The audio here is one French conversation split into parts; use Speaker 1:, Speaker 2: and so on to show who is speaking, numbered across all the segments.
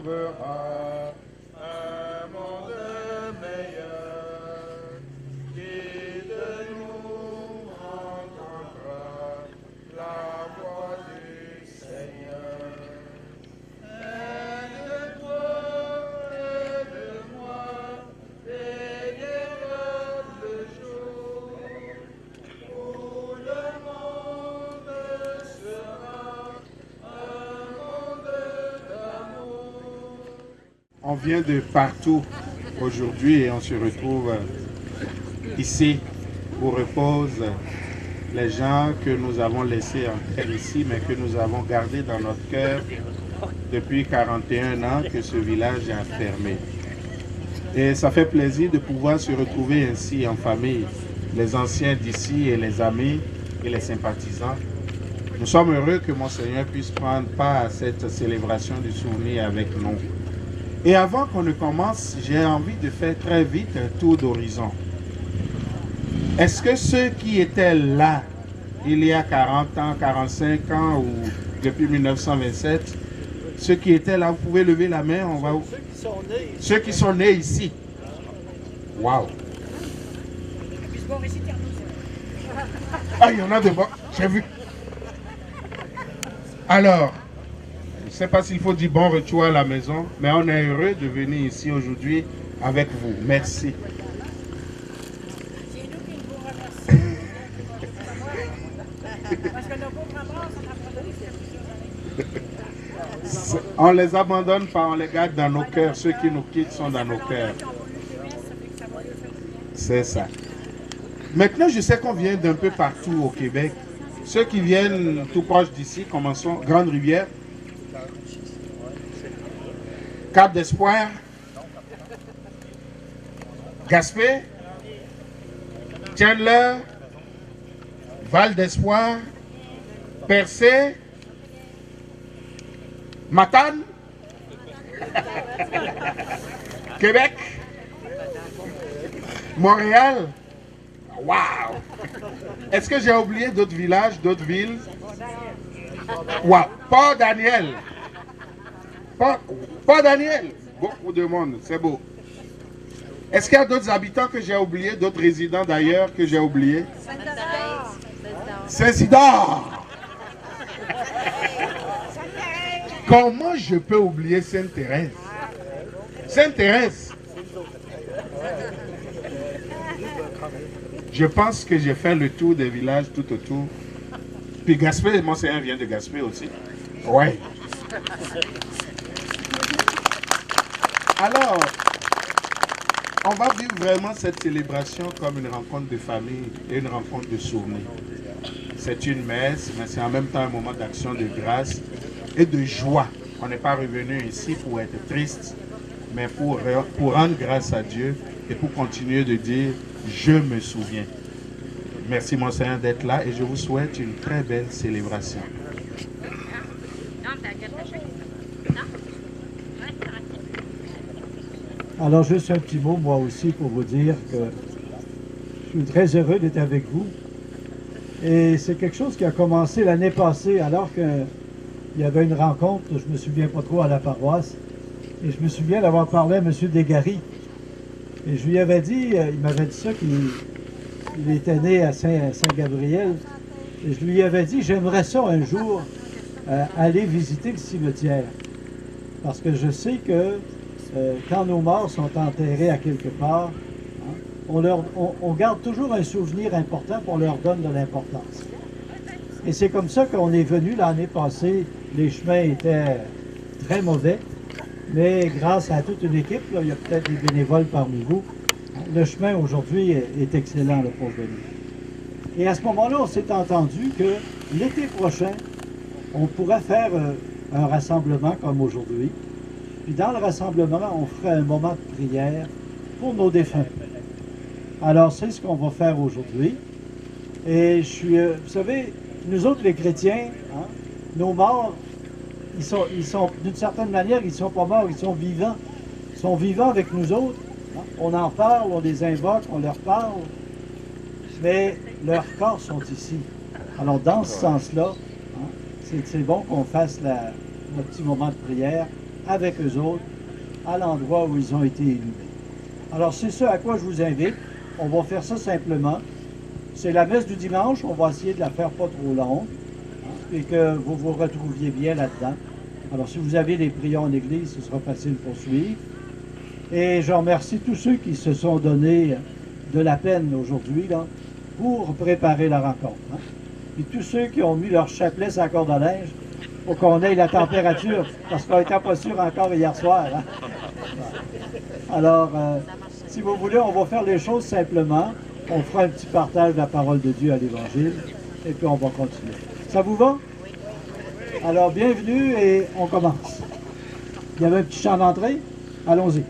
Speaker 1: trouvera un monde meilleur qui de nous entendra la voix du Seigneur. Aide-toi, aide-moi, veillera le jour où le monde sera un monde d'amour. On vient de partout aujourd'hui et on se retrouve ici où reposent les gens que nous avons laissés en terre ici, mais que nous avons gardés dans notre cœur depuis 41 ans que ce village est enfermé. Et ça fait plaisir de pouvoir se retrouver ainsi en famille, les anciens d'ici et les amis et les sympathisants. Nous sommes heureux que Monseigneur puisse prendre part à cette célébration du souvenir avec nous. Et avant qu'on ne commence, j'ai envie de faire très vite un tour d'horizon. Est-ce que ceux qui étaient là il y a 40 ans, 45 ans ou depuis 1927, ceux qui étaient là, vous pouvez lever la main, on va... Ceux qui sont nés ici. Waouh! Ah, il y en a de bons, j'ai vu. Alors, je ne sais pas s'il faut dire bon retour à la maison, mais on est heureux de venir ici aujourd'hui avec vous. Merci. On les abandonne pas, on les garde dans nos cœurs. Ceux qui nous quittent sont dans nos cœurs. C'est ça. Maintenant, je sais qu'on vient d'un peu partout au Québec. Ceux qui viennent tout proche d'ici, commençons. Grande Rivière, Cap d'Espoir, Gaspé, Chandler, Val d'Espoir, Percé, Matane, Québec, Montréal. Waouh! Est-ce que j'ai oublié d'autres villages, d'autres villes? Waouh! Port-Daniel. Port-Daniel. Beaucoup de monde, c'est beau. Est-ce qu'il y a d'autres habitants que j'ai oubliés, d'autres résidents d'ailleurs que j'ai oubliés? Saint-Isidore. Comment je peux oublier Sainte-Thérèse? Sainte-Thérèse. Je pense que j'ai fait le tour des villages tout autour. Puis Gaspé, Monseigneur vient de Gaspé aussi. Ouais. Alors, on va vivre vraiment cette célébration comme une rencontre de famille et une rencontre de souvenirs. C'est une messe, mais c'est en même temps un moment d'action de grâce et de joie. On n'est pas revenu ici pour être triste, mais pour rendre grâce à Dieu et pour continuer de dire « Je me souviens ». Merci Monseigneur d'être là et je vous souhaite une très belle célébration.
Speaker 2: Alors juste un petit mot moi aussi pour vous dire que je suis très heureux d'être avec vous. Et c'est quelque chose qui a commencé l'année passée alors qu'il y avait une rencontre, je ne me souviens pas trop, à la paroisse. Et je me souviens d'avoir parlé à M. Desgaris. Et je lui avais dit, il m'avait dit ça, qu'il était né à Saint-Gabriel. Et je lui avais dit, j'aimerais ça un jour aller visiter le cimetière. Parce que je sais que quand nos morts sont enterrés à quelque part, hein, on garde toujours un souvenir important, puis on leur donne de l'importance. Et c'est comme ça qu'on est venu l'année passée. Les chemins étaient très mauvais, mais grâce à toute une équipe, là, il y a peut-être des bénévoles parmi vous, le chemin aujourd'hui est excellent pour venir. Et à ce moment-là, on s'est entendu que l'été prochain, on pourrait faire un rassemblement comme aujourd'hui. Puis dans le rassemblement, on ferait un moment de prière pour nos défunts. Alors, c'est ce qu'on va faire aujourd'hui. Et je suis, vous savez, nous autres les chrétiens, hein, nos morts, ils sont d'une certaine manière, ils ne sont pas morts, ils sont vivants. Ils sont vivants avec nous autres. Hein. On en parle, on les invoque, on leur parle. Mais leurs corps sont ici. Alors, dans ce sens-là, hein, c'est bon qu'on fasse notre petit moment de prière avec eux autres à l'endroit où ils ont été inhumés. Alors c'est ça à quoi je vous invite. On va faire ça simplement. C'est la messe du dimanche, on va essayer de la faire pas trop longue et que vous vous retrouviez bien là-dedans. Alors si vous avez des prières en église, ce sera facile pour suivre. Et je remercie tous ceux qui se sont donnés de la peine aujourd'hui là, pour préparer la rencontre. Hein. Puis tous ceux qui ont mis leur chapelet sur la corde à linge pour qu'on ait la température, parce qu'on n'était pas sûr encore hier soir. Hein. Alors, si vous voulez, on va faire les choses simplement. On fera un petit partage de la parole de Dieu à l'Évangile et puis on va continuer. Ça vous va? Alors, bienvenue et on commence. Il y avait un petit chant d'entrée? Allons-y.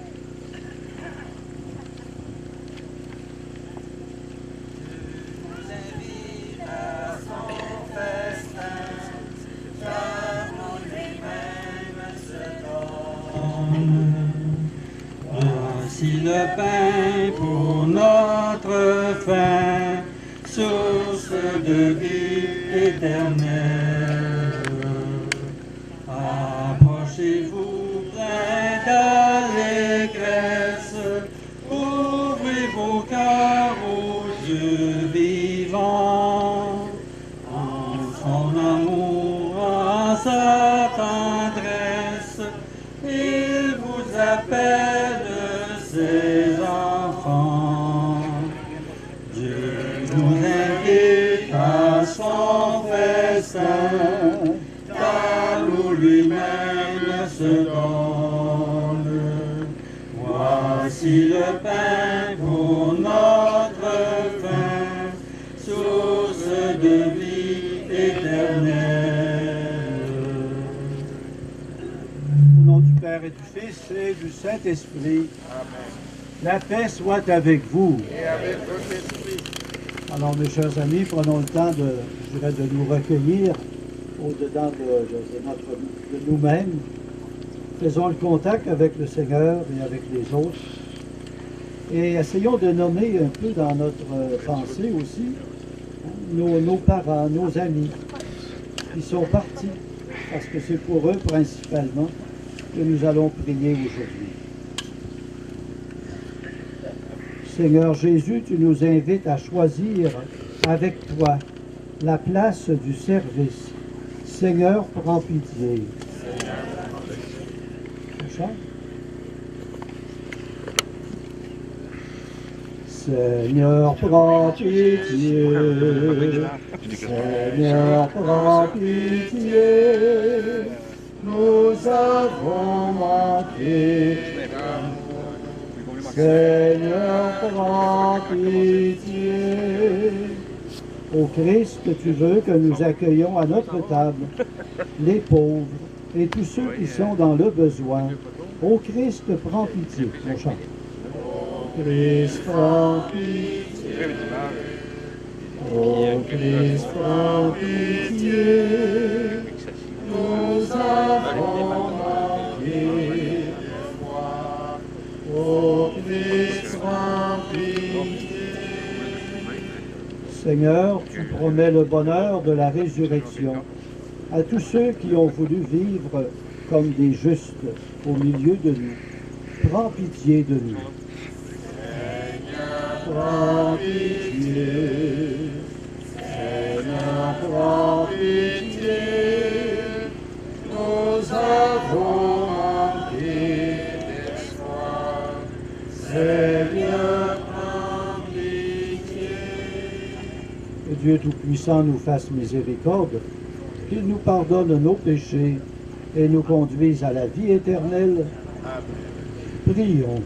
Speaker 3: Voici le pain pour notre faim, source de vie éternelle. Approchez-vous près d'allégresse, ouvrez vos cœurs au Dieu vivant. En son amour, en sa tendresse, il vous appelle ses enfants. Dieu nous invite à son festin, car nous lui-même se donne. Voici le pain pour notre faim, source de vie éternelle.
Speaker 2: Au nom du Père et du Fils et du Saint-Esprit, la paix soit avec vous.
Speaker 1: Et avec votre esprit.
Speaker 2: Alors, mes chers amis, prenons le temps de, je dirais, de nous recueillir au-dedans de nous-mêmes. Faisons le contact avec le Seigneur et avec les autres. Et essayons de nommer un peu dans notre pensée aussi nos parents, nos amis qui sont partis, parce que c'est pour eux principalement que nous allons prier aujourd'hui. Seigneur Jésus, tu nous invites à choisir avec toi la place du service. Seigneur, prends pitié. On chante? Seigneur, prends pitié. Seigneur, prends pitié. Nous avons manqué. Seigneur, prends pitié. Ô Christ, tu veux que nous accueillions à notre table les pauvres et tous ceux qui sont dans le besoin. Ô Christ, prends pitié. On chante. Ô Christ, prends pitié. Ô Christ, prends pitié. Nous avons manqué. Ô Christ, prends pitié. Seigneur, tu promets le bonheur de la résurrection à tous ceux qui ont voulu vivre comme des justes au milieu de nous. Prends pitié de nous. Seigneur, prends pitié. Seigneur, prends pitié. Nous avons manqué d'espoir. Seigneur, prends pitié. Que Dieu Tout-Puissant nous fasse miséricorde, qu'il nous pardonne nos péchés et nous conduise à la vie éternelle. Prions.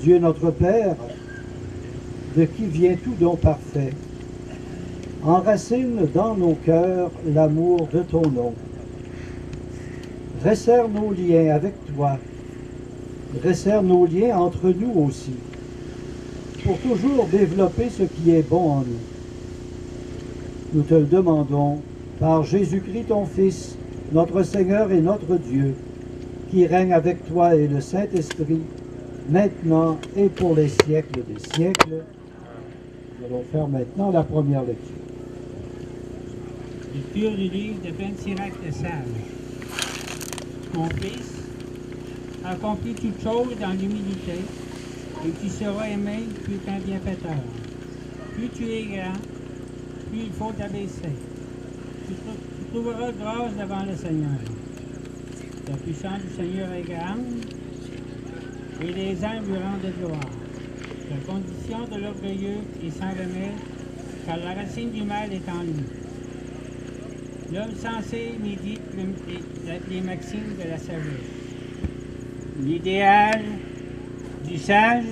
Speaker 2: Dieu notre Père, de qui vient tout don parfait, enracine dans nos cœurs l'amour de ton nom. Resserre nos liens avec toi. Resserre nos liens entre nous aussi, pour toujours développer ce qui est bon en nous. Nous te le demandons par Jésus-Christ ton Fils, notre Seigneur et notre Dieu, qui règne avec toi et le Saint-Esprit, maintenant et pour les siècles des siècles. Nous allons faire maintenant la première lecture.
Speaker 4: Lecture du livre de Ben Sirach de Sage. Mon fils, accomplis toutes choses dans l'humilité, et tu seras aimé plus qu'un bienfaiteur. Plus tu es grand, plus il faut t'abaisser. Tu trouveras grâce devant le Seigneur. La puissance du Seigneur est grande, et les anges lui rendent gloire. La condition de l'orgueilleux est sans remède, car la racine du mal est en lui. L'homme sensé médite les maximes de la sagesse. L'idéal du sage,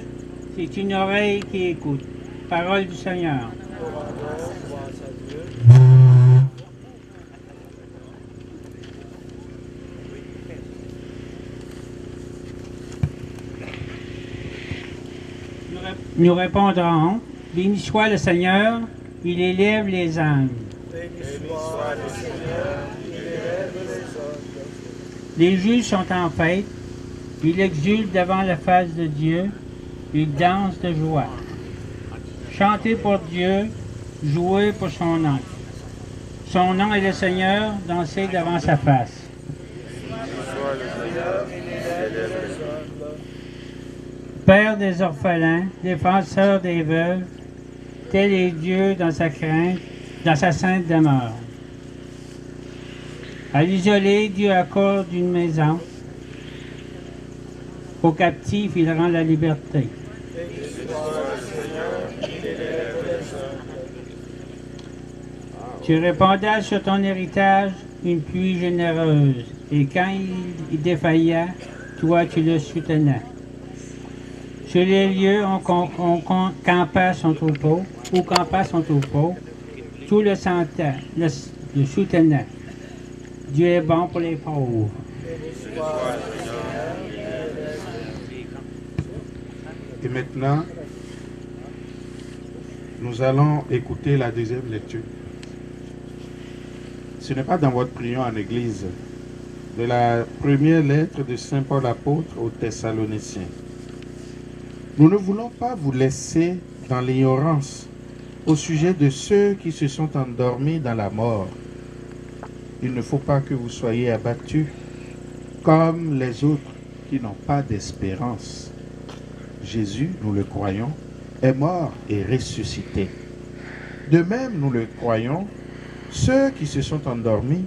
Speaker 4: c'est une oreille qui écoute. Parole du Seigneur. Nous répondrons, béni soit le Seigneur, il élève les âmes. Les juges sont en fête, ils exultent devant la face de Dieu, ils dansent de joie. Chantez pour Dieu, jouez pour son nom. Son nom est le Seigneur, dansez devant sa face. Père des orphelins, défenseur des veuves, tel est Dieu dans sa crainte, dans sa sainte demeure. À l'isolé, Dieu accorde une maison. Aux captifs, il rend la liberté. Tu répandais sur ton héritage une pluie généreuse, et quand il défailla, toi tu le soutenais. Sur les lieux où campa son troupeau, tout le sentait, le soutenait. Dieu est bon pour les pauvres.
Speaker 5: Et maintenant, nous allons écouter la deuxième lecture. Ce n'est pas dans votre prière en Église, de la première lettre de Saint Paul apôtre aux Thessaloniciens. Nous ne voulons pas vous laisser dans l'ignorance au sujet de ceux qui se sont endormis dans la mort. Il ne faut pas que vous soyez abattus comme les autres qui n'ont pas d'espérance. Jésus, nous le croyons, est mort et ressuscité. De même, nous le croyons, ceux qui se sont endormis,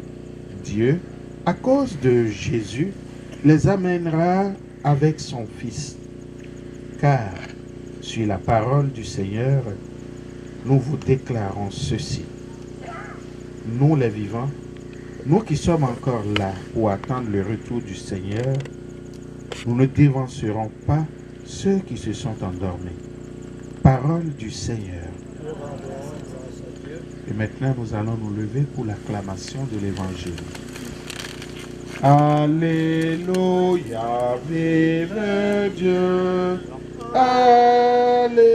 Speaker 5: Dieu, à cause de Jésus, les amènera avec son Fils. Car, sur la parole du Seigneur, nous vous déclarons ceci. Nous les vivants, nous qui sommes encore là pour attendre le retour du Seigneur, nous ne dévancerons pas ceux qui se sont endormis. Parole du Seigneur. Et maintenant, nous allons nous lever pour l'acclamation de l'Évangile. Alléluia, vive Dieu. Alléluia.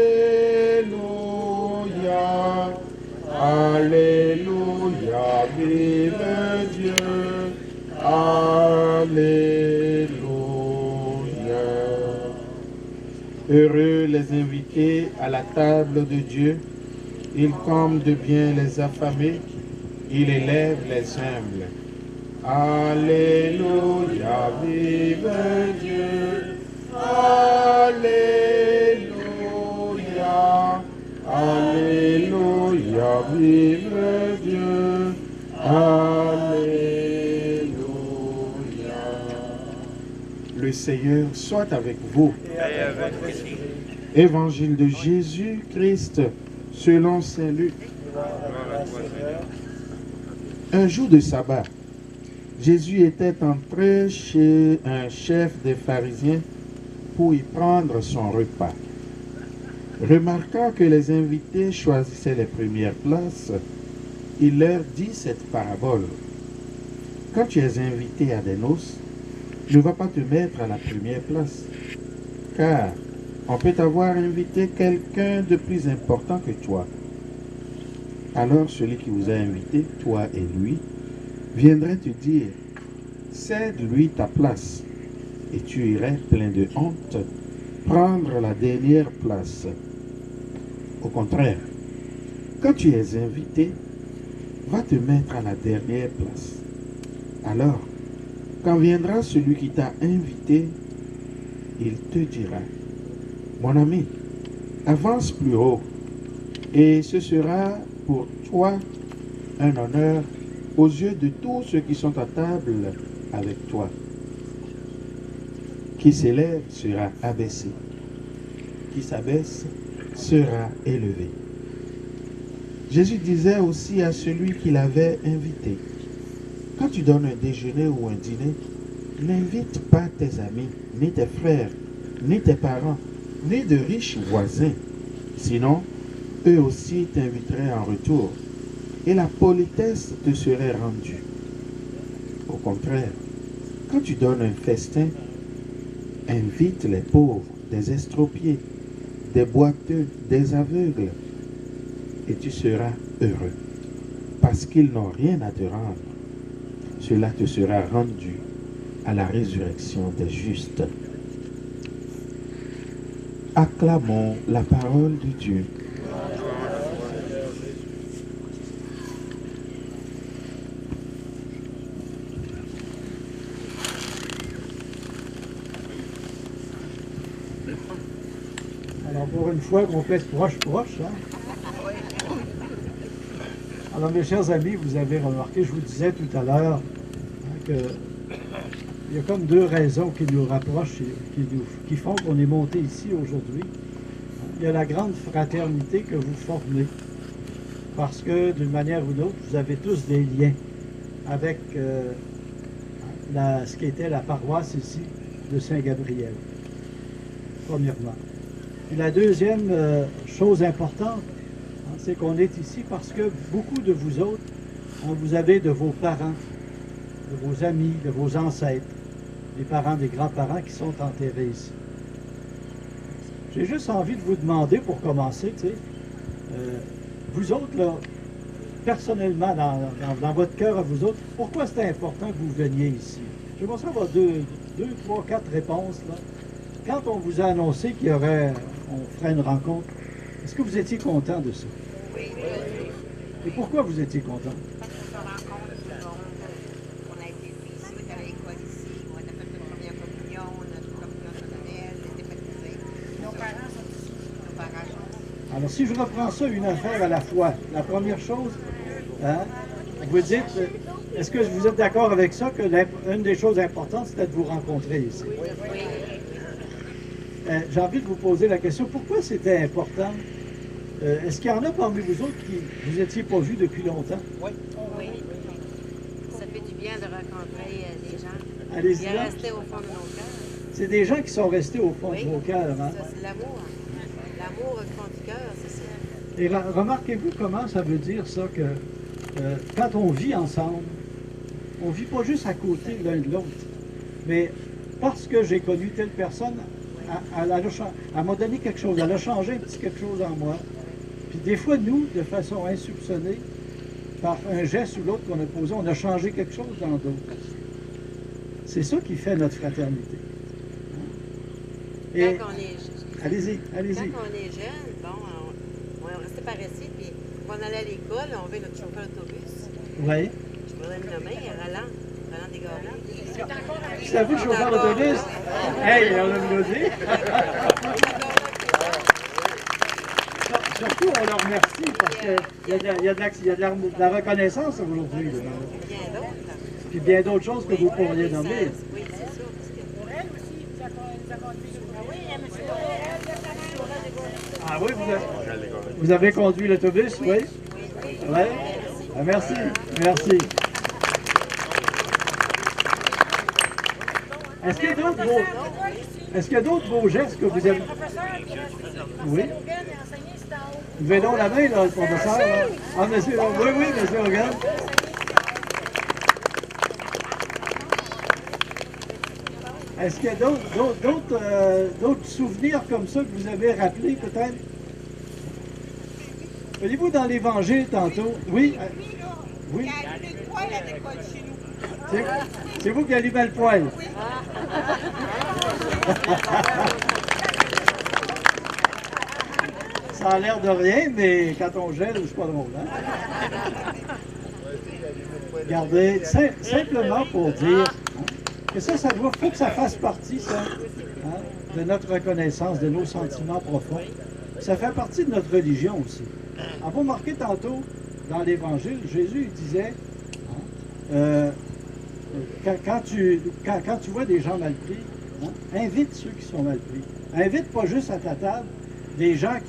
Speaker 5: Alléluia, vive Dieu. Alléluia. Heureux les invités à la table de Dieu. Il comble de bien les affamés, il élève les humbles. Alléluia, vive Dieu. Alléluia. Alléluia, vive Dieu. Alléluia. Le Seigneur soit avec vous. Évangile de Jésus-Christ selon Saint Luc. Un jour de sabbat, Jésus était entré chez un chef des pharisiens pour y prendre son repas. Remarquant que les invités choisissaient les premières places, il leur dit cette parabole. Quand tu es invité à des noces, ne va pas te mettre à la première place, car on peut avoir invité quelqu'un de plus important que toi. Alors celui qui vous a invité, toi et lui, viendrait te dire, cède-lui ta place, et tu irais plein de honte prendre la dernière place. Au contraire, quand tu es invité, va te mettre à la dernière place. Alors, Quand viendra celui qui t'a invité, il te dira, mon ami, avance plus haut, et ce sera pour toi un honneur aux yeux de tous ceux qui sont à table avec toi. Qui s'élève sera abaissé, qui s'abaisse sera élevé. Jésus disait aussi à celui qui l'avait invité, quand tu donnes un déjeuner ou un dîner, n'invite pas tes amis, ni tes frères, ni tes parents, ni de riches voisins. Sinon, eux aussi t'inviteraient en retour, et la politesse te serait rendue. Au contraire, quand tu donnes un festin, invite les pauvres, des estropiés, des boiteux, des aveugles, et tu seras heureux, parce qu'ils n'ont rien à te rendre. Cela te sera rendu à la résurrection des justes. Acclamons la parole de Dieu.
Speaker 2: Alors, pour une fois qu'on fait proche, hein? Alors, mes chers amis, vous avez remarqué, je vous disais tout à l'heure, hein, qu'il y a comme deux raisons qui nous rapprochent et qui font qu'on est monté ici aujourd'hui. Il y a la grande fraternité que vous formez, parce que d'une manière ou d'autre, vous avez tous des liens avec ce qui était la paroisse ici de Saint-Gabriel, premièrement. Et la deuxième chose importante, hein, c'est qu'on est ici parce que beaucoup de vous autres, hein, vous avez de vos parents, de vos amis, de vos ancêtres, les parents des grands-parents qui sont enterrés ici. J'ai juste envie de vous demander, pour commencer, tu sais, vous autres, là, personnellement, dans votre cœur à vous autres, pourquoi c'est important que vous veniez ici? Je vais savoir deux, trois, quatre réponses, là. Quand on vous a annoncé qu'on ferait une rencontre, est-ce que vous étiez content de ça?
Speaker 6: Oui.
Speaker 2: Et pourquoi vous étiez content?
Speaker 6: Parce qu'on se rencontre tout le monde. On a été ici, on était à l'école ici, on a fait notre première communion, notre communion solennelle, on a été baptisés. Nos parents sont ici. Nos parents sont ici.
Speaker 2: Alors, si je reprends ça une affaire à la fois, la première chose, hein, vous dites, est-ce que vous êtes d'accord avec ça, que une des choses importantes, c'était de vous rencontrer ici?
Speaker 6: Oui.
Speaker 2: J'ai envie de vous poser la question, pourquoi c'était important? Est-ce qu'il y en a parmi vous autres qui vous étiez pas vus depuis longtemps?
Speaker 6: Oui. Ça fait du bien de rencontrer des gens.
Speaker 2: Allez-y
Speaker 6: Qui
Speaker 2: là.
Speaker 6: restaient au fond de nos cœurs.
Speaker 2: C'est des gens qui sont restés au fond
Speaker 6: Oui,
Speaker 2: de vos cœurs. Hein?
Speaker 6: ça, c'est l'amour. L'amour au fond du cœur, c'est ça.
Speaker 2: Et remarquez-vous comment ça veut dire ça, que quand on vit ensemble, on ne vit pas juste à côté l'un de l'autre, mais parce que j'ai connu telle personne, elle m'a donné quelque chose, elle a changé un petit quelque chose en moi. Puis des fois, nous, de façon insoupçonnée, par un geste ou l'autre qu'on a posé, on a changé quelque chose dans d'autres. C'est ça qui fait notre fraternité. Et
Speaker 6: Quand on est,
Speaker 2: allez-y.
Speaker 6: Quand on est jeune, bon, on restait par ici, puis quand on allait à l'école, on avait notre chauffeur d'autobus.
Speaker 2: Oui.
Speaker 6: Je voudrais le nommer, Roland Desgagnés.
Speaker 2: C'est à vous le chauffeur d'autobus? Hey, on a dit. Surtout, on le remercie parce qu'il y a de la reconnaissance aujourd'hui.
Speaker 6: Bien d'autres.
Speaker 2: Puis bien d'autres choses que vous pourriez nommer.
Speaker 6: Oui, c'est ça. Parce que...
Speaker 7: Pour elle aussi, nous avons conduit. Oui, M. Laurel.
Speaker 2: Ah oui, vous avez conduit l'autobus, oui? Oui. Ah, merci. Est-ce qu'il y a d'autres beaux gestes que vous avez?
Speaker 7: Le professeur,
Speaker 2: Oui.
Speaker 7: Marcel Hogan, a enseigné, c'était en haut.
Speaker 2: Levez donc la main, là, le professeur. Là. Ah, monsieur, oui, monsieur Hogan. Est-ce qu'il y a d'autres souvenirs comme ça que vous avez rappelés, peut-être? Voyez-vous dans l'Évangile, tantôt? Oui? Oui?
Speaker 6: Il a allumé le poêle à l'école chez nous.
Speaker 2: C'est vous qui allumez le poêle? Ça a l'air de rien, mais quand on gèle, c'est pas drôle, hein? Regardez, simplement pour dire, hein, Et ça faut que ça fasse partie, ça, hein, de notre reconnaissance, de nos sentiments profonds. Ça fait partie de notre religion aussi. Alors, vous remarquez tantôt, dans l'Évangile, Jésus il disait, hein, quand tu vois des gens mal pris, hein, invite ceux qui sont mal pris. Invite pas juste à ta table des gens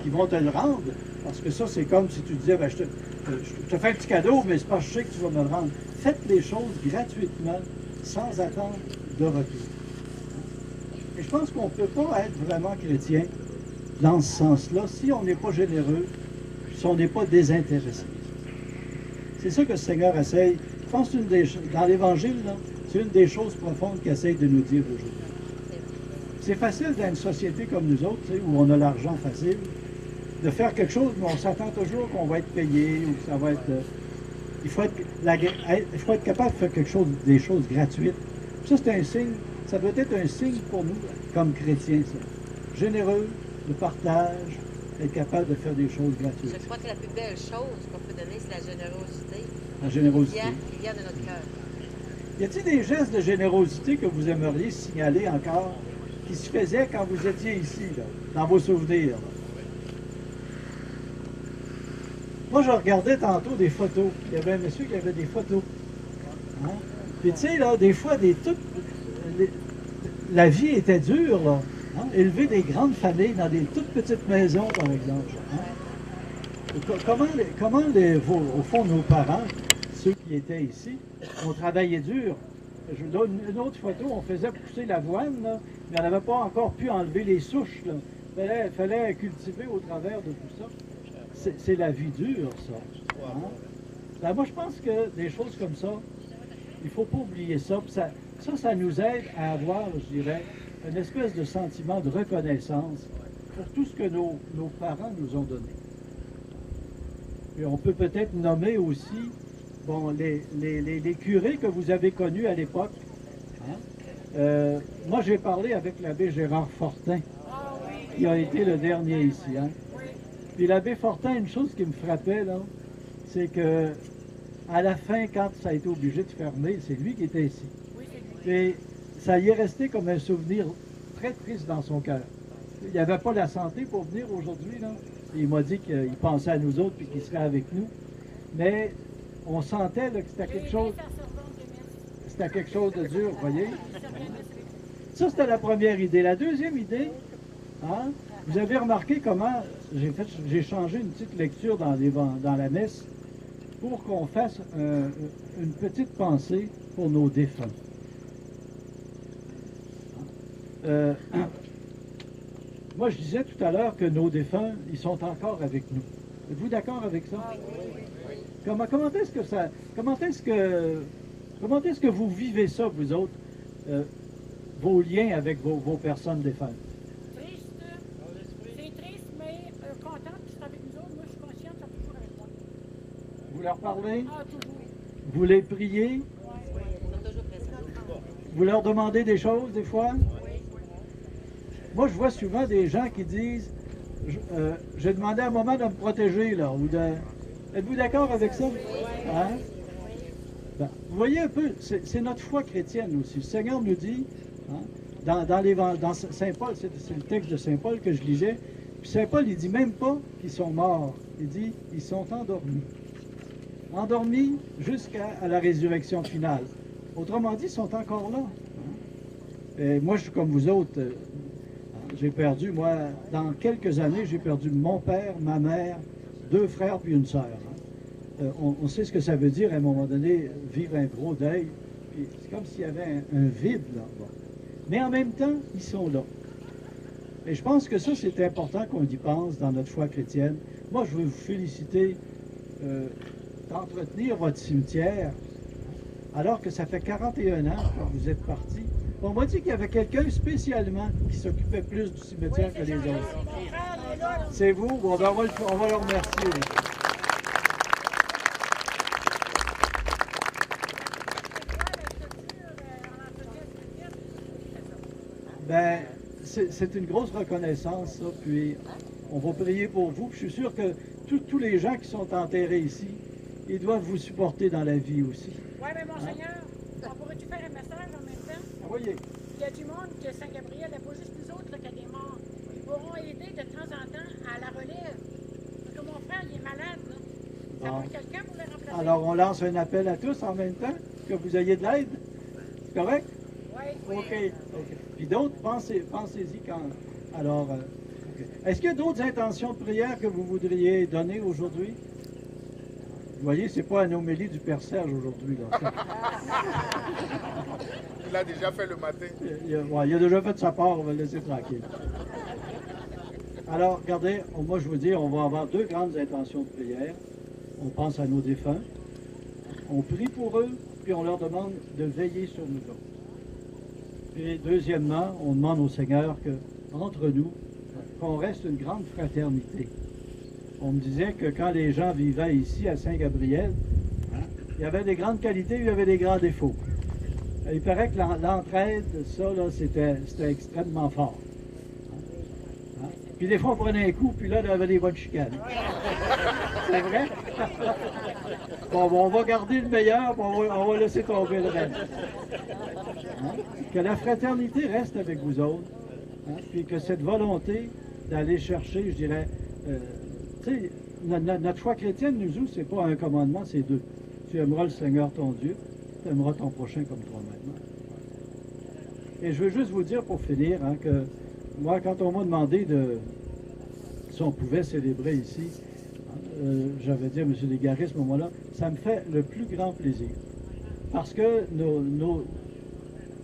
Speaker 2: qui vont te le rendre, parce que ça, c'est comme si tu disais, ben, je te fais un petit cadeau, mais c'est pas je sais que tu vas me le rendre. Faites les choses gratuitement, sans attendre de retour. Et je pense qu'on ne peut pas être vraiment chrétien dans ce sens-là si on n'est pas généreux, si on n'est pas désintéressé. C'est ça que le Seigneur essaye. Je pense que dans l'Évangile, c'est une des choses profondes qu'il essaye de nous dire aujourd'hui. C'est facile dans une société comme nous autres, tu sais, où on a l'argent facile, de faire quelque chose, mais on s'attend toujours qu'on va être payé ou que ça va être... il faut être capable de faire quelque chose, des choses gratuites. Ça, c'est un signe, ça doit être un signe pour nous, comme chrétiens, ça. Généreux, de partage, être capable de faire des choses gratuites.
Speaker 6: Je crois que la plus belle chose qu'on peut donner, c'est la générosité.
Speaker 2: La générosité.
Speaker 6: Qui vient de notre cœur.
Speaker 2: Y a-t-il des gestes de générosité que vous aimeriez signaler encore, qui se faisaient quand vous étiez ici, là, dans vos souvenirs? Là? Moi, je regardais tantôt des photos. Il y avait un monsieur qui avait des photos. Hein? Puis tu sais, là, des fois, la vie était dure, là. Hein? Élever des grandes familles dans des toutes petites maisons, par exemple. Hein? Au fond, nos parents, ceux qui étaient ici, ont travaillé dur. Je vous donne une autre photo, on faisait pousser l'avoine, là, mais on n'avait pas encore pu enlever les souches. Il fallait cultiver au travers de tout ça. C'est la vie dure, ça. Hein? Ben, moi, je pense que des choses comme ça, il ne faut pas oublier ça. Ça nous aide à avoir, je dirais, une espèce de sentiment de reconnaissance pour tout ce que nos parents nous ont donné. Et on peut peut-être nommer aussi bon, les curés que vous avez connus à l'époque. Hein? Moi, j'ai parlé avec l'abbé Gérard Fortin, qui a été le dernier ici. Hein? Puis l'abbé Fortin, une chose qui me frappait, là, c'est que à la fin, quand ça a été obligé de fermer, c'est lui qui était ici. Et ça y est resté comme un souvenir très triste dans son cœur. Il n'avait pas la santé pour venir aujourd'hui, là. Il m'a dit qu'il pensait à nous autres et qu'il serait avec nous. Mais on sentait là, que c'était quelque chose. C'était quelque chose de dur, vous voyez. Ça, c'était la première idée. La deuxième idée, hein, vous avez remarqué comment j'ai changé une petite lecture dans la messe pour qu'on fasse une petite pensée pour nos défunts. Moi, je disais tout à l'heure que nos défunts, ils sont encore avec nous. Êtes-vous d'accord avec ça? Comment est-ce que vous vivez ça, vous autres, vos liens avec vos personnes défuntes?
Speaker 7: C'est triste, mais contente qu'ils sont avec nous autres. Moi, je suis consciente qu'ils sont toujours avec moi.
Speaker 2: Vous leur parlez?
Speaker 7: Ah, toujours.
Speaker 2: Vous les priez?
Speaker 6: Ils sont toujours présents.
Speaker 2: Vous leur demandez des choses, des fois? Moi, je vois souvent des gens qui disent j'ai demandé à un moment de me protéger, là, ou de... Êtes-vous d'accord avec ça? Hein? Ben, vous voyez un peu, c'est notre foi chrétienne aussi. Le Seigneur nous dit, hein, dans Saint Paul, c'est le texte de Saint Paul que je lisais, puis Saint Paul, il dit même pas qu'ils sont morts, il dit ils sont endormis. Endormis jusqu'à la résurrection finale. Autrement dit, ils sont encore là. Hein? Et moi, je suis comme vous autres. J'ai perdu, moi, dans quelques années, j'ai perdu mon père, ma mère, 2 frères puis une sœur. Hein. On sait ce que ça veut dire à un moment donné, vivre un gros deuil. Puis c'est comme s'il y avait un vide là. Bon. Mais en même temps, ils sont là. Et je pense que ça, c'est important qu'on y pense dans notre foi chrétienne. Moi, je veux vous féliciter d'entretenir votre cimetière, alors que ça fait 41 ans que vous êtes partis. On m'a dit qu'il y avait quelqu'un spécialement qui s'occupait plus du cimetière que les autres. C'est vous? Bon, ben on va le remercier. Ben, c'est une grosse reconnaissance, ça. Puis, on va prier pour vous. Puis je suis sûr que tous les gens qui sont enterrés ici, ils doivent vous supporter dans la vie aussi.
Speaker 7: Oui, mais Monseigneur, on pourrait-tu faire un message en même temps?
Speaker 2: voyez.
Speaker 7: Il y a du monde que Saint-Gabriel, il n'y a pas juste nous autres là, qui a des morts. Ils pourront aider de temps en temps à la relève. Parce que mon frère, il est malade. Là. Ça
Speaker 2: Bon.
Speaker 7: va quelqu'un pour le remplacer.
Speaker 2: Alors, on lance un appel à tous en même temps, que vous ayez de l'aide. C'est correct?
Speaker 7: Oui.
Speaker 2: OK. Puis d'autres, pensez-y quand... Alors, OK. Est-ce qu'il y a d'autres intentions de prière que vous voudriez donner aujourd'hui? Vous voyez, c'est pas anomélie du Père Serge aujourd'hui. Là.
Speaker 1: Il a déjà fait le matin.
Speaker 2: Il a déjà fait sa part, on va le laisser tranquille. Alors, regardez, moi je vous dis, on va avoir deux grandes intentions de prière. On pense à nos défunts, on prie pour eux, puis on leur demande de veiller sur nous autres. Puis deuxièmement, on demande au Seigneur que, entre nous, qu'on reste une grande fraternité. On me disait que quand les gens vivaient ici à Saint-Gabriel, il y avait des grandes qualités, il y avait des grands défauts. Il paraît que l'entraide, ça, là, c'était extrêmement fort. Puis des fois, on prenait un coup, puis là, il y avait des bonnes chicanes. C'est vrai? Bon, on va garder le meilleur, puis on va laisser tomber le reste. Que la fraternité reste avec vous autres, puis que cette volonté d'aller chercher, je dirais, tu sais, notre foi chrétienne, nous, c'est pas un commandement, c'est deux. Tu aimeras le Seigneur ton Dieu, tu aimeras ton prochain comme toi-même. Et je veux juste vous dire pour finir, que moi, quand on m'a demandé si on pouvait célébrer ici, j'avais dit à M. Desgaris à ce moment-là, ça me fait le plus grand plaisir. Parce que vous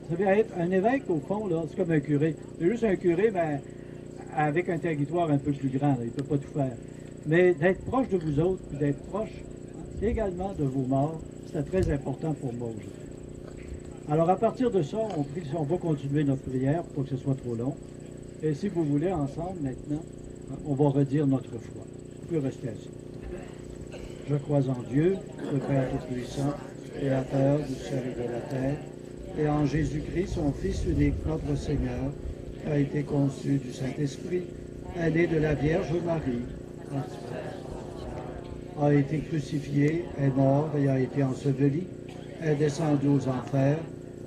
Speaker 2: savez, être un évêque, au fond, là, c'est comme un curé. C'est juste un curé, mais avec un territoire un peu plus grand, là, il ne peut pas tout faire. Mais d'être proche de vous autres, puis d'être proche également de vos morts, c'était très important pour moi aujourd'hui. Alors à partir de ça, on va continuer notre prière pour que ce soit trop long. Et si vous voulez, ensemble, maintenant, on va redire notre foi. Vous pouvez rester assis. Je crois en Dieu, le Père Tout-Puissant, Créateur du ciel et de la terre, et en Jésus-Christ, son Fils unique, notre Seigneur, qui a été conçu du Saint-Esprit, est né de la Vierge Marie, a été crucifié, est mort et a été enseveli, est descendu aux enfers,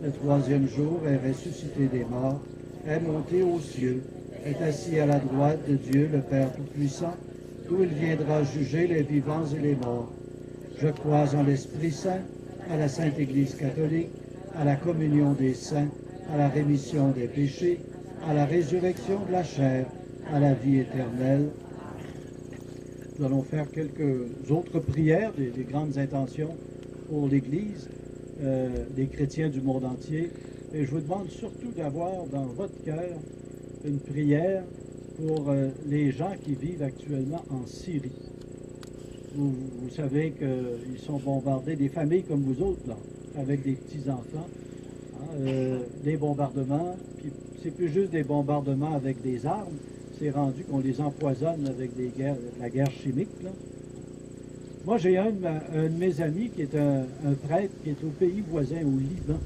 Speaker 2: le troisième jour est ressuscité des morts, est monté aux cieux, est assis à la droite de Dieu, le Père Tout-Puissant, d'où il viendra juger les vivants et les morts. Je crois en l'Esprit Saint, à la Sainte Église catholique, à la communion des saints, à la rémission des péchés, à la résurrection de la chair, à la vie éternelle. Nous allons faire quelques autres prières, des grandes intentions pour l'Église, des chrétiens du monde entier. Et je vous demande surtout d'avoir dans votre cœur une prière pour les gens qui vivent actuellement en Syrie. Vous savez qu'ils sont bombardés, des familles comme vous autres, là, avec des petits-enfants, des bombardements, puis c'est plus juste des bombardements avec des armes, c'est rendu qu'on les empoisonne avec la guerre chimique, là. Moi, j'ai un de mes amis qui est un prêtre qui est au pays voisin, au Liban,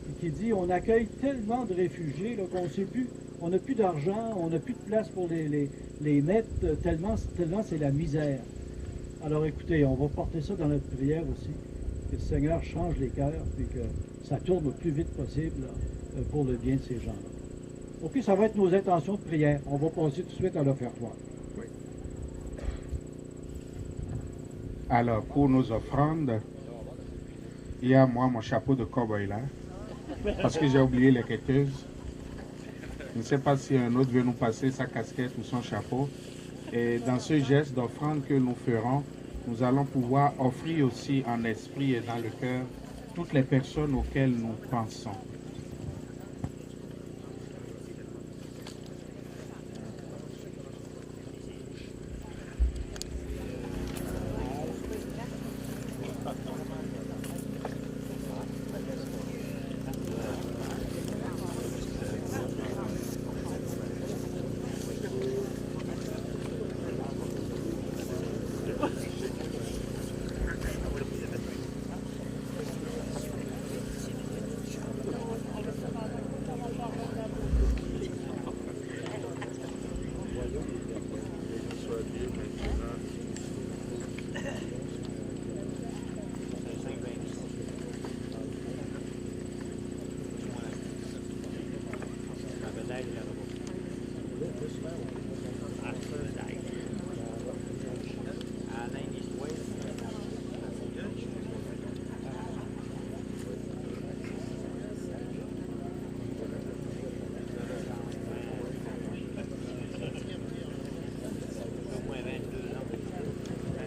Speaker 2: et qui dit, on accueille tellement de réfugiés là, qu'on ne sait plus, on n'a plus d'argent, on n'a plus de place pour les mettre, tellement c'est la misère. Alors écoutez, on va porter ça dans notre prière aussi, que le Seigneur change les cœurs, puis que ça tourne le plus vite possible là, pour le bien de ces gens-là. OK, ça va être nos intentions de prière. On va passer tout de suite à l'offertoire.
Speaker 5: Oui. Alors, pour nos offrandes, il y a moi mon chapeau de cow-boy là, parce que j'ai oublié les quêteuses. Je ne sais pas si un autre veut nous passer sa casquette ou son chapeau. Et dans ce geste d'offrande que nous ferons, nous allons pouvoir offrir aussi en esprit et dans le cœur toutes les personnes auxquelles nous pensons.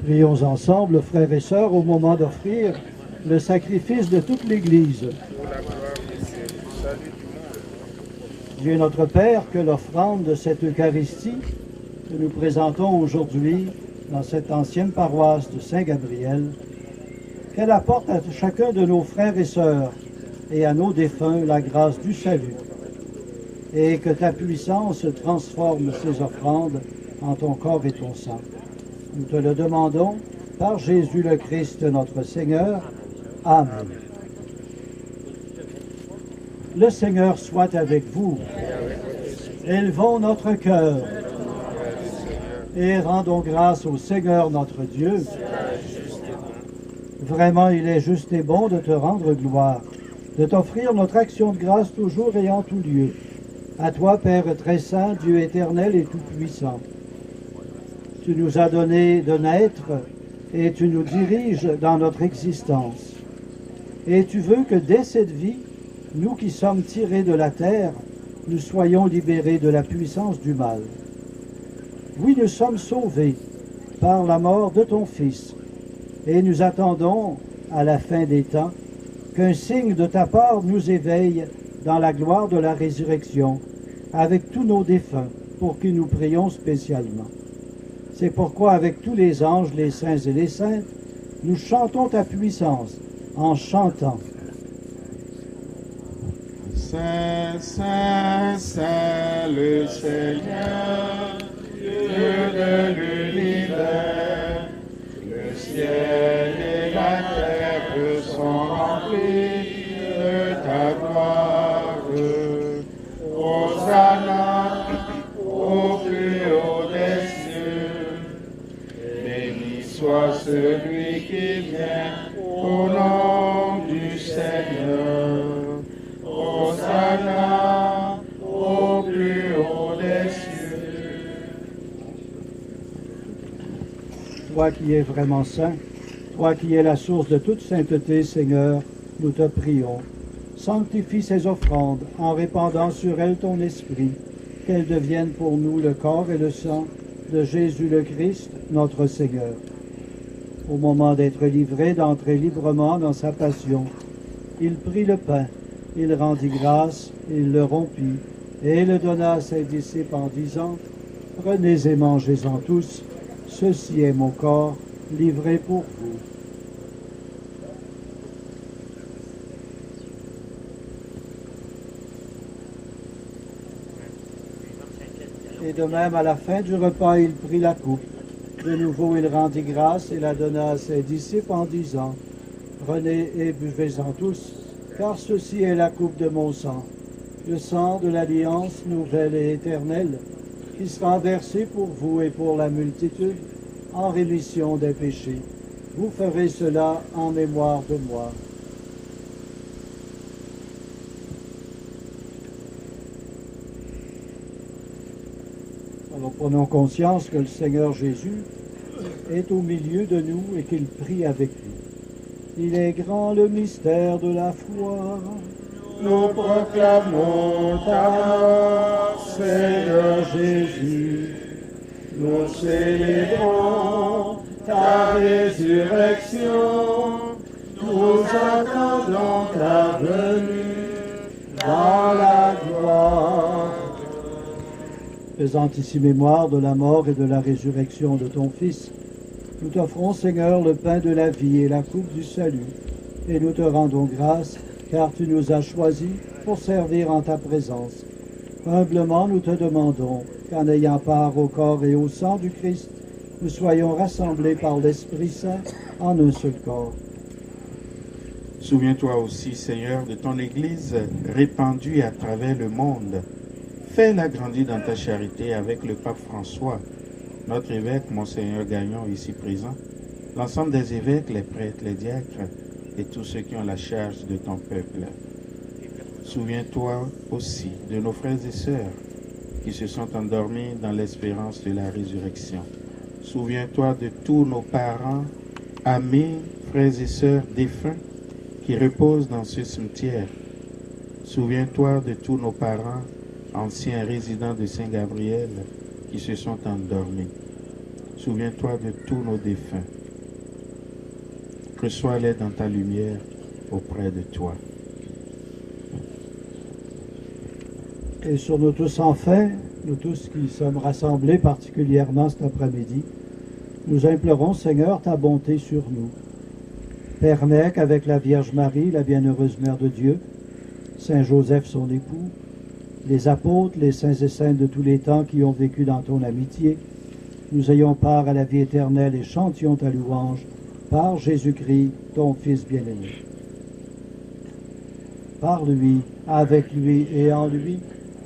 Speaker 2: Prions ensemble, frères et sœurs, au moment d'offrir le sacrifice de toute l'Église. Dieu notre Père, que l'offrande de cette Eucharistie que nous présentons aujourd'hui dans cette ancienne paroisse de Saint-Gabriel, qu'elle apporte à chacun de nos frères et sœurs et à nos défunts la grâce du salut, et que ta puissance transforme ces offrandes en ton corps et ton sang. Nous te le demandons par Jésus le Christ notre Seigneur. Amen. Le Seigneur soit avec vous. Élevons notre cœur et rendons grâce au Seigneur notre Dieu. Vraiment, il est juste et bon de te rendre gloire, de t'offrir notre action de grâce toujours et en tout lieu. À toi, Père très saint, Dieu éternel et tout-puissant. Tu nous as donné de naître et tu nous diriges dans notre existence. Et tu veux que dès cette vie, nous qui sommes tirés de la terre, nous soyons libérés de la puissance du mal. Oui, nous sommes sauvés par la mort de ton Fils, et nous attendons, à la fin des temps, qu'un signe de ta part nous éveille dans la gloire de la résurrection, avec tous nos défunts, pour qui nous prions spécialement. C'est pourquoi, avec tous les anges, les saints et les saintes, nous chantons ta puissance, en chantant.
Speaker 5: Saint, Saint, Saint, le Seigneur, Dieu de l'univers, le ciel et la terre sont remplis de ta gloire. Hosanna au plus haut des cieux. Béni soit celui qui vient au nom du Seigneur. Hosanna au plus haut des cieux.
Speaker 2: Toi qui es vraiment saint, toi qui es la source de toute sainteté, Seigneur, nous te prions. Sanctifie ces offrandes en répandant sur elles ton esprit, qu'elles deviennent pour nous le corps et le sang de Jésus le Christ, notre Seigneur. Au moment d'être livré, d'entrer librement dans sa passion, il prit le pain, il rendit grâce, il le rompit, et le donna à ses disciples en disant, « Prenez et mangez-en tous, ceci est mon corps, livré pour vous. » Et de même, à la fin du repas, il prit la coupe. De nouveau, il rendit grâce et la donna à ses disciples en disant, « Prenez et buvez-en tous, car ceci est la coupe de mon sang, le sang de l'alliance nouvelle et éternelle, qui sera versé pour vous et pour la multitude, en rémission des péchés. Vous ferez cela en mémoire de moi. » Alors prenons conscience que le Seigneur Jésus est au milieu de nous et qu'il prie avec nous. Il est grand le mystère de la foi.
Speaker 5: Nous proclamons ta mort, Seigneur Jésus. Nous célébrons ta résurrection. Nous attendons ta venue dans la gloire.
Speaker 2: Faisant ici mémoire de la mort et de la résurrection de ton Fils, nous t'offrons, Seigneur, le pain de la vie et la coupe du salut, et nous te rendons grâce, car tu nous as choisis pour servir en ta présence. Humblement, nous te demandons qu'en ayant part au corps et au sang du Christ, nous soyons rassemblés par l'Esprit Saint en un seul corps.
Speaker 5: Souviens-toi aussi, Seigneur, de ton Église répandue à travers le monde. Fais-la grandir dans ta charité avec le pape François, notre évêque, Monseigneur Gagnon, ici présent, l'ensemble des évêques, les prêtres, les diacres et tous ceux qui ont la charge de ton peuple. Souviens-toi aussi de nos frères et sœurs qui se sont endormis dans l'espérance de la résurrection. Souviens-toi de tous nos parents, amis, frères et sœurs défunts qui reposent dans ce cimetière. Souviens-toi de tous nos parents, anciens résidents de Saint-Gabriel, qui se sont endormis. Souviens-toi de tous nos défunts. Reçois-les dans ta lumière auprès de toi.
Speaker 2: Et sur nous tous enfin, nous tous qui sommes rassemblés particulièrement cet après-midi, nous implorons, Seigneur, ta bonté sur nous. Permets qu'avec la Vierge Marie, la bienheureuse Mère de Dieu, Saint Joseph son époux, les apôtres, les saints et saintes de tous les temps qui ont vécu dans ton amitié, nous ayons part à la vie éternelle et chantions ta louange par Jésus-Christ, ton Fils bien-aimé. Par lui, avec lui et en lui,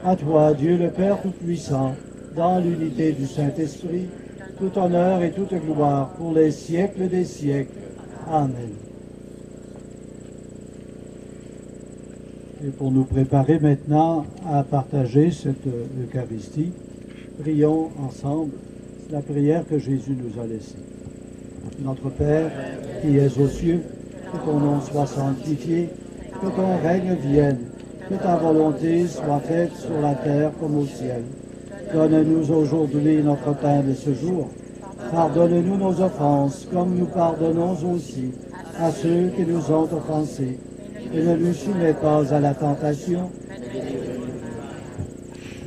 Speaker 2: à toi, Dieu le Père Tout-Puissant, dans l'unité du Saint-Esprit, tout honneur et toute gloire pour les siècles des siècles. Amen. Et pour nous préparer maintenant à partager cette Eucharistie, prions ensemble la prière que Jésus nous a laissée. Notre Père, qui es aux cieux, que ton nom soit sanctifié, que ton règne vienne, que ta volonté soit faite sur la terre comme au ciel. Donne-nous aujourd'hui notre pain de ce jour. Pardonne-nous nos offenses, comme nous pardonnons aussi à ceux qui nous ont offensés. Et ne nous soumets pas à la tentation.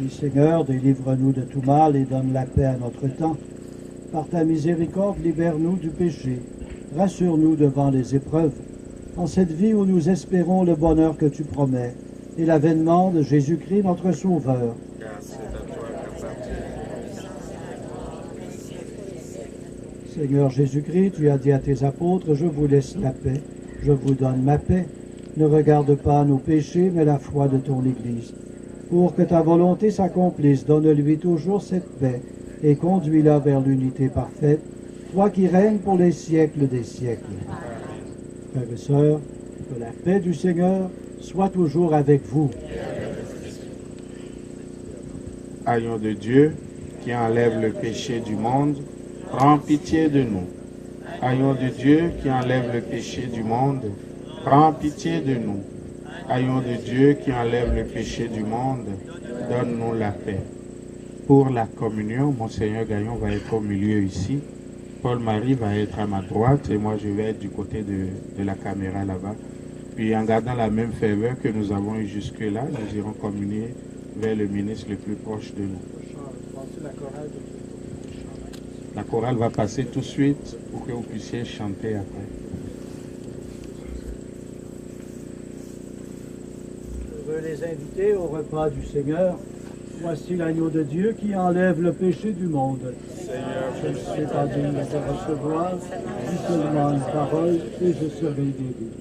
Speaker 2: Oui, Seigneur, délivre-nous de tout mal et donne la paix à notre temps. Par ta miséricorde, libère-nous du péché. Rassure-nous devant les épreuves. En cette vie où nous espérons le bonheur que tu promets et l'avènement de Jésus-Christ, notre Sauveur. Seigneur Jésus-Christ, tu as dit à tes apôtres, je vous laisse la paix, je vous donne ma paix. Ne regarde pas nos péchés, mais la foi de ton Église. Pour que ta volonté s'accomplisse, donne-lui toujours cette paix et conduis-la vers l'unité parfaite, toi qui règnes pour les siècles des siècles. Frères et sœurs, que la paix du Seigneur soit toujours avec vous.
Speaker 5: Agneau de Dieu, qui enlève le péché du monde, prends pitié de nous. Agneau de Dieu, qui enlève le péché du monde, prends pitié de nous. Agneau de Dieu, qui enlève le péché du monde, donne-nous la paix. Pour la communion, Monseigneur Gagnon va être au milieu ici. Paul-Marie va être à ma droite et moi je vais être du côté de la caméra là-bas. Puis en gardant la même ferveur que nous avons eu jusque-là, nous irons communier vers le ministre le plus proche de nous. La chorale va passer tout de suite pour que vous puissiez chanter après.
Speaker 2: Je veux les inviter au repas du Seigneur. Voici l'agneau de Dieu qui enlève le péché du monde. Seigneur, je ne suis pas digne de te recevoir, dis seulement une parole et je serai guéri.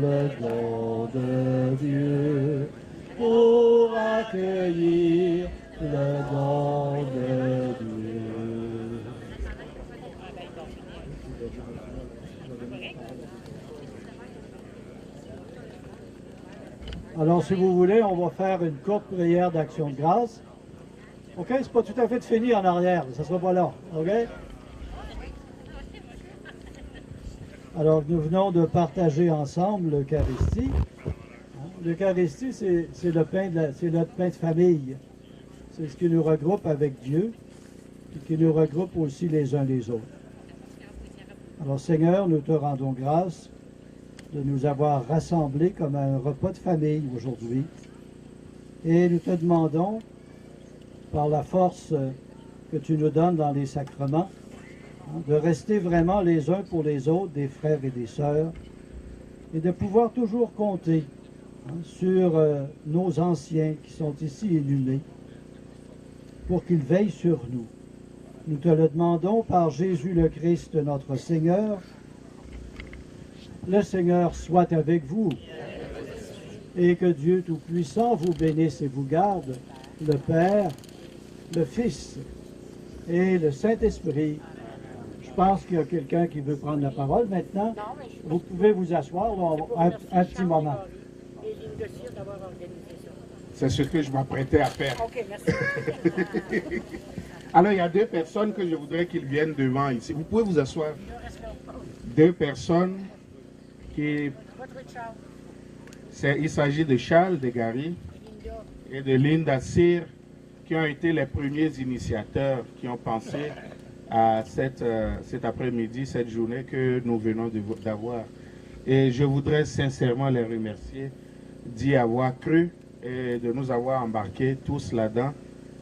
Speaker 2: le don de Dieu, pour accueillir le don de Dieu. Alors, si vous voulez, on va faire une courte prière d'action de grâce. OK? C'est pas tout à fait fini en arrière, ça sera pas long. OK? Alors, nous venons de partager ensemble l'Eucharistie. L'Eucharistie, c'est le pain c'est notre pain de famille. C'est ce qui nous regroupe avec Dieu et qui nous regroupe aussi les uns les autres. Alors, Seigneur, nous te rendons grâce de nous avoir rassemblés comme un repas de famille aujourd'hui. Et nous te demandons, par la force que tu nous donnes dans les sacrements, de rester vraiment les uns pour les autres, des frères et des sœurs, et de pouvoir toujours compter sur nos anciens qui sont ici inhumés, pour qu'ils veillent sur nous. Nous te le demandons par Jésus le Christ, notre Seigneur. Le Seigneur soit avec vous, et que Dieu Tout-Puissant vous bénisse et vous garde, le Père, le Fils et le Saint-Esprit. Je pense qu'il y a quelqu'un qui veut prendre la parole maintenant. Vous pouvez vous asseoir un petit moment.
Speaker 7: Et Linda Cyr d'avoir organisé ça.
Speaker 5: C'est ce que je m'apprêtais à faire.
Speaker 7: OK, merci.
Speaker 5: Alors, il y a deux personnes que je voudrais qu'ils viennent devant ici. Vous pouvez vous asseoir. Deux personnes qui... Il s'agit de Charles Degary et de Linda Cyr, qui ont été les premiers initiateurs, qui ont pensé à cet après-midi, cette journée que nous venons d'avoir. Et je voudrais sincèrement les remercier d'y avoir cru et de nous avoir embarqués tous là-dedans.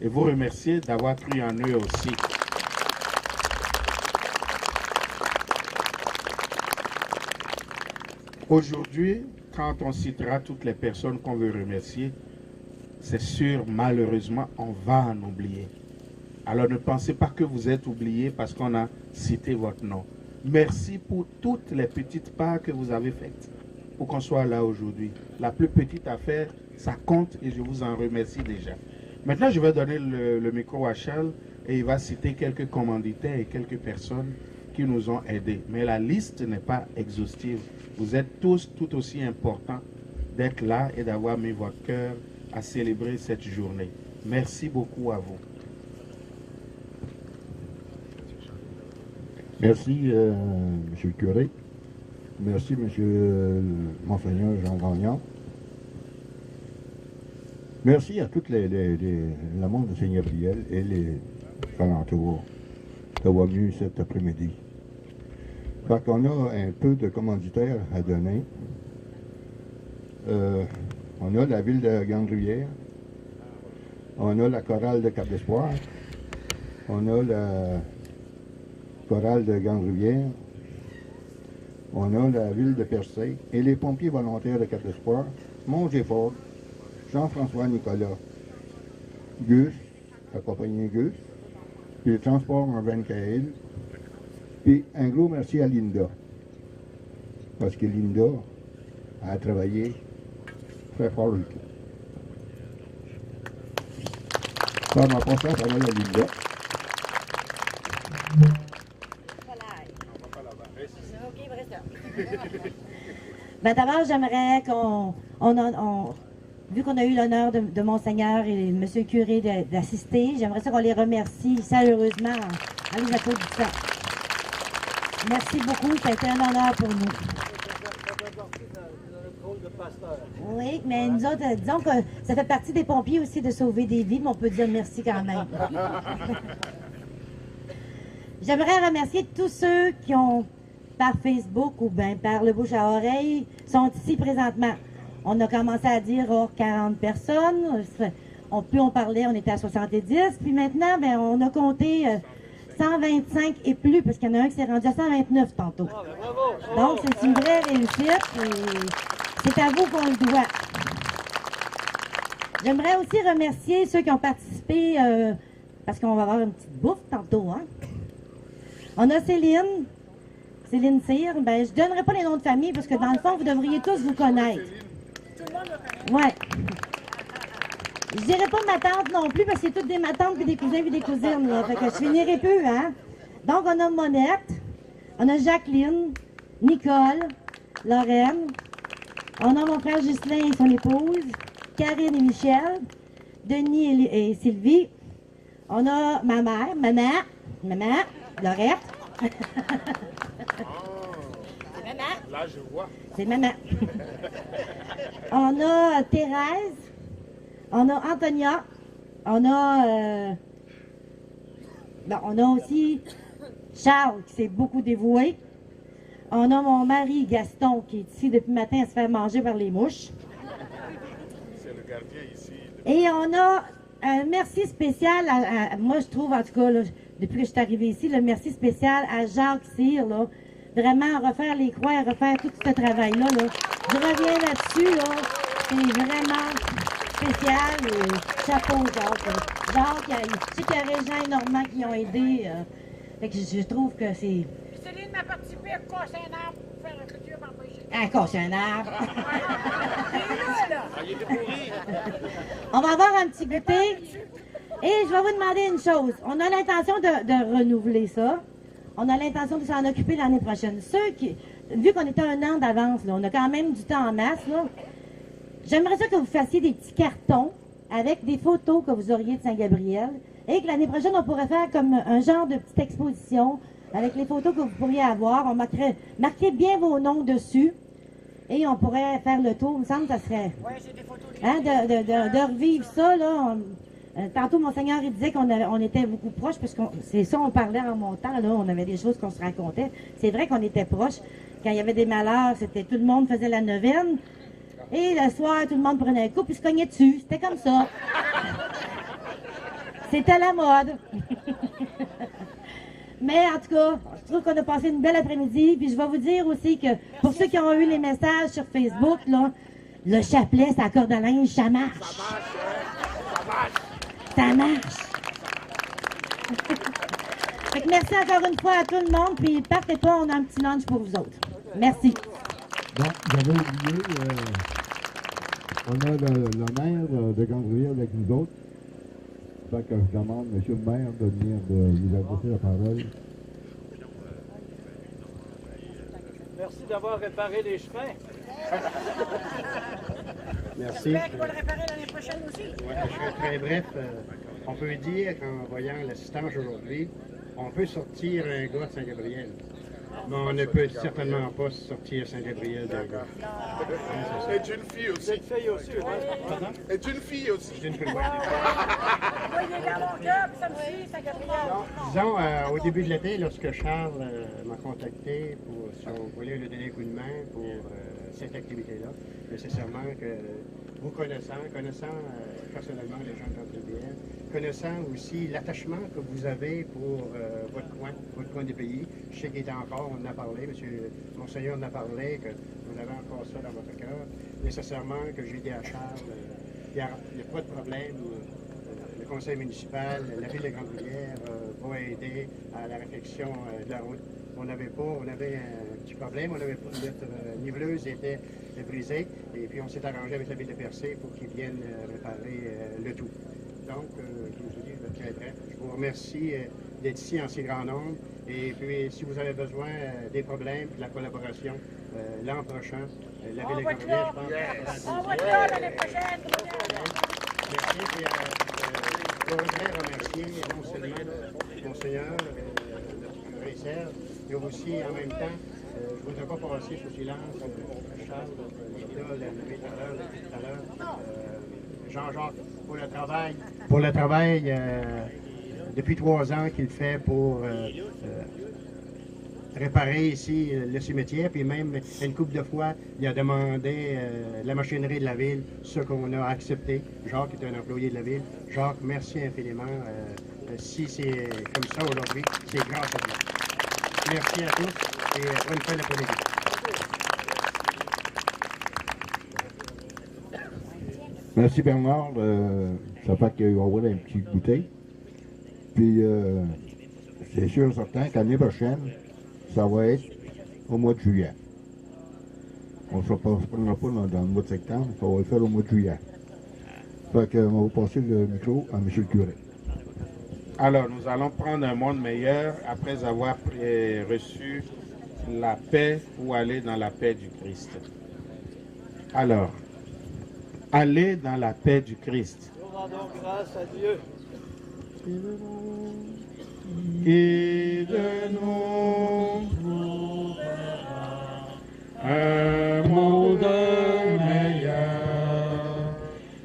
Speaker 5: Et vous remercier d'avoir cru en eux aussi. Aujourd'hui, quand on citera toutes les personnes qu'on veut remercier, c'est sûr, malheureusement, on va en oublier. Alors ne pensez pas que vous êtes oubliés parce qu'on a cité votre nom. Merci pour toutes les petites parts que vous avez faites pour qu'on soit là aujourd'hui. La plus petite affaire, ça compte et je vous en remercie déjà. Maintenant, je vais donner le micro à Charles et il va citer quelques commanditaires et quelques personnes qui nous ont aidés. Mais la liste n'est pas exhaustive. Vous êtes tous tout aussi importants d'être là et d'avoir mis votre cœur à célébrer cette journée. Merci beaucoup à vous.
Speaker 8: Merci, Monsieur le curé. Merci, Monsieur Monseigneur Jean Gagnon. Merci à tout le monde de Saint-Gabriel et les alentours d'avoir venu cet après-midi. Fait qu'on a un peu de commanditaires à donner. On a la ville de Grande-Rivière. On a la chorale de Cap-d'Espoir. On a la chorale de Grande-Rivière. On a la ville de Percé et les pompiers volontaires de Cap-d'Espoir, Mont-Géfort, Jean-François Nicolas, Gus, la compagnie Gus, puis le transport en Van-Caël, puis un gros merci à Linda, parce que Linda a travaillé très fort le tout. Ça m'a passé à parole à Linda.
Speaker 9: Ben d'abord, j'aimerais vu qu'on a eu l'honneur de Monseigneur et M. le curé d'assister, j'aimerais ça qu'on les remercie chaleureusement en les applaudissant. Merci beaucoup, ça a été un honneur pour nous. Oui, mais nous autres, disons que ça fait partie des pompiers aussi de sauver des vies, mais on peut dire merci quand même. J'aimerais remercier tous ceux qui ont, par Facebook ou bien par le bouche à oreille, sont ici présentement. On a commencé à dire 40 personnes, plus on parlait, on était à 70, puis maintenant, ben, on a compté 125 et plus, parce qu'il y en a un qui s'est rendu à 129 tantôt. Donc, c'est une vraie réussite, et c'est à vous qu'on le doit. J'aimerais aussi remercier ceux qui ont participé, parce qu'on va avoir une petite bouffe tantôt, hein. On a Céline Céline Cyr. Ben, je ne donnerai pas les noms de famille parce que dans le fond, vous devriez tous vous connaître.
Speaker 7: Tout le monde le connaît.
Speaker 9: Ouais. Je dirais pas ma tante non plus parce que c'est toutes des ma tante puis des cousins puis des cousines. Là. Fait que je finirai peu, hein. Donc, on a Monette, on a Jacqueline, Nicole, Lorraine, on a mon frère Ghislain et son épouse, Karine et Michel, Denis et Sylvie. On a ma mère, maman, Lorette.
Speaker 1: Là, je vois.
Speaker 9: C'est maman. On a Thérèse, on a Antonia, on a aussi Charles qui s'est beaucoup dévoué. On a mon mari Gaston qui est ici depuis le matin à se faire manger par les mouches.
Speaker 1: C'est le gardien ici.
Speaker 9: Et on a un merci spécial, moi je trouve en tout cas, là, depuis que je suis arrivée ici, le merci spécial à Jacques Cyr, là, vraiment à refaire les croix, à refaire tout ce travail-là. Là. Je reviens là-dessus, là, c'est vraiment spécial. Et chapeau Jacques. Jacques, je sais qu'il y a Régent et Normand qui ont aidé. Fait que je trouve que c'est...
Speaker 7: Céline m'a participé à casser un arbre pour faire la clôture par empêcher.
Speaker 9: Ah, casser un arbre.
Speaker 1: Ah, il était pourri.
Speaker 9: On va avoir un petit goûter. Et je vais vous demander une chose. On a l'intention de renouveler ça. On a l'intention de s'en occuper l'année prochaine. Vu qu'on était un an d'avance, là, on a quand même du temps en masse. Là, j'aimerais ça que vous fassiez des petits cartons avec des photos que vous auriez de Saint-Gabriel. Et que l'année prochaine, on pourrait faire comme un genre de petite exposition avec les photos que vous pourriez avoir. On marquerait bien vos noms dessus. Et on pourrait faire le tour. Il me semble que ça serait...
Speaker 7: Oui, c'est des photos de
Speaker 9: de revivre ça, là. Tantôt, Monseigneur, il disait qu'on était beaucoup proches, parce que c'est ça, on parlait en montant, là. On avait des choses qu'on se racontait. C'est vrai qu'on était proches. Quand il y avait des malheurs, tout le monde faisait la neuvaine. Et le soir, tout le monde prenait un coup, puis se cognait dessus. C'était comme ça. C'était la mode. Mais en tout cas, je trouve qu'on a passé une belle après-midi. Puis je vais vous dire aussi que pour ceux qui ont eu les messages sur Facebook, là, le chapelet, sa corde à linge, ça marche. Ça marche. Fait que merci encore une fois à tout le monde. Puis partez pas, on a un petit lunch pour vous autres. Merci.
Speaker 8: Donc, j'avais oublié, on a le maire de Grandrivière avec nous autres. Fait que je demande M. le maire de venir nous adresser la parole.
Speaker 2: Merci d'avoir réparé les chemins.
Speaker 10: Merci.
Speaker 7: J'espère qu'il va le réparer l'année prochaine aussi.
Speaker 10: Ouais, je serai très bref. On peut dire qu'en voyant l'assistance aujourd'hui, on peut sortir un gars de Saint-Gabriel. Mais on ne peut certainement pas sortir Saint-Gabriel d'un gars.
Speaker 1: Et une fille aussi.
Speaker 2: Cette fille aussi,
Speaker 10: Pardon?
Speaker 1: Et une fille aussi.
Speaker 10: C'est une fille.
Speaker 7: Moi, il est dans mon cœur, puis ça me suit, Saint-Gabriel.
Speaker 10: Disons, au début de l'été, lorsque Charles m'a contacté pour si on voulait lui donner un coup de main pour cette activité-là, nécessairement que vous connaissant personnellement les gens de Grandrivière, connaissant aussi l'attachement que vous avez pour votre coin du pays. Je sais qu'il était encore, on en a parlé, Monseigneur en a parlé, que vous avez encore ça dans votre cœur. Nécessairement que j'ai dit à Charles, il n'y a pas de problème. Le conseil municipal, la ville de Grandrivière va aider à la réfection de la route. On avait un petit problème, notre niveleuse était brisée, et puis on s'est arrangé avec la ville de Percé pour qu'ils viennent réparer le tout. Donc, je vous dis, je vais très bref. Je vous remercie d'être ici en si grand nombre, et puis si vous avez besoin des problèmes, de la collaboration, l'an prochain, la ville de Grandrivière, je pense...
Speaker 7: On va être là l'année prochaine.
Speaker 10: Merci, puis je voudrais remercier non seulement Monseigneur, notre curé Serge, mais aussi en même temps, je ne voudrais pas passer sous silence Charles, Nicolas l'a nommé tout à l'heure, Jean-Jacques, pour le travail depuis 3 ans qu'il fait pour réparer ici le cimetière, puis même une couple de fois, il a demandé la machinerie de la ville, ce qu'on a accepté. Jacques est un employé de la ville. Jacques, merci infiniment. Si c'est comme ça aujourd'hui, c'est grâce à vous. Merci à tous et bonne fin d'après-midi.
Speaker 8: Merci Bernard. Ça fait qu'il va y avoir un petit goûter. Puis, c'est sûr et certain qu'année prochaine, ça va être au mois de juillet. On ne se prendra pas dans le mois de septembre, on va le faire au mois de juillet. Fait que, on va passer le micro à M. le curé.
Speaker 5: Alors, nous allons prendre un monde meilleur après avoir reçu la paix ou aller dans la paix du Christ. Alors, aller dans la paix du Christ.
Speaker 1: Nous rendons grâce à Dieu.
Speaker 5: Qui de nous trouvera un monde meilleur,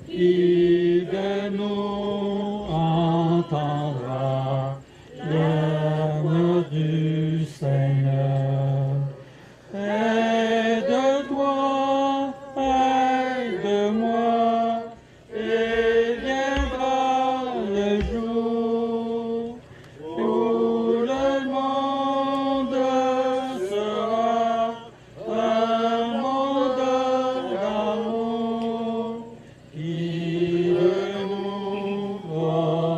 Speaker 5: qui de nous entendra l'œuvre du Seigneur. Aide-toi, aide-moi, et viendra le jour où le monde sera un monde d'amour qui nous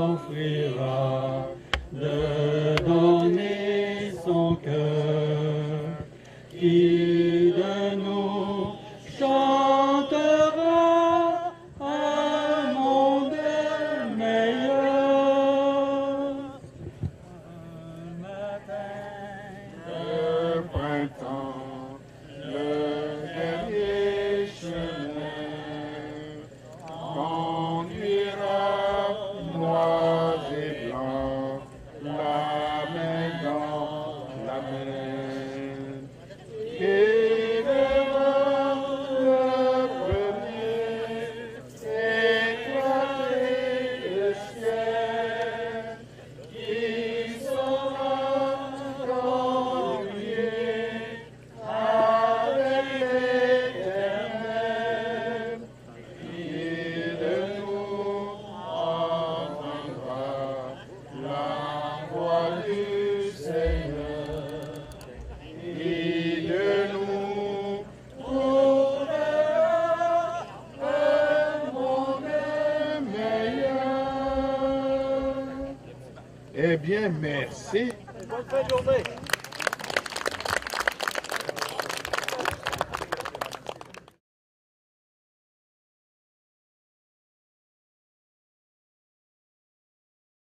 Speaker 5: offrira de donner son cœur, qui de nous chantera un monde meilleur. Un matin de printemps, le dernier chemin conduira noirs et blancs, la main dans la main. Et verra le premier éclater le ciel, qui saura conduire avec l'Éternel, qui de nous entendra la voix du Seigneur, qui de nous trouvera un monde meilleur. Eh bien, merci.
Speaker 1: Bonne fin de journée.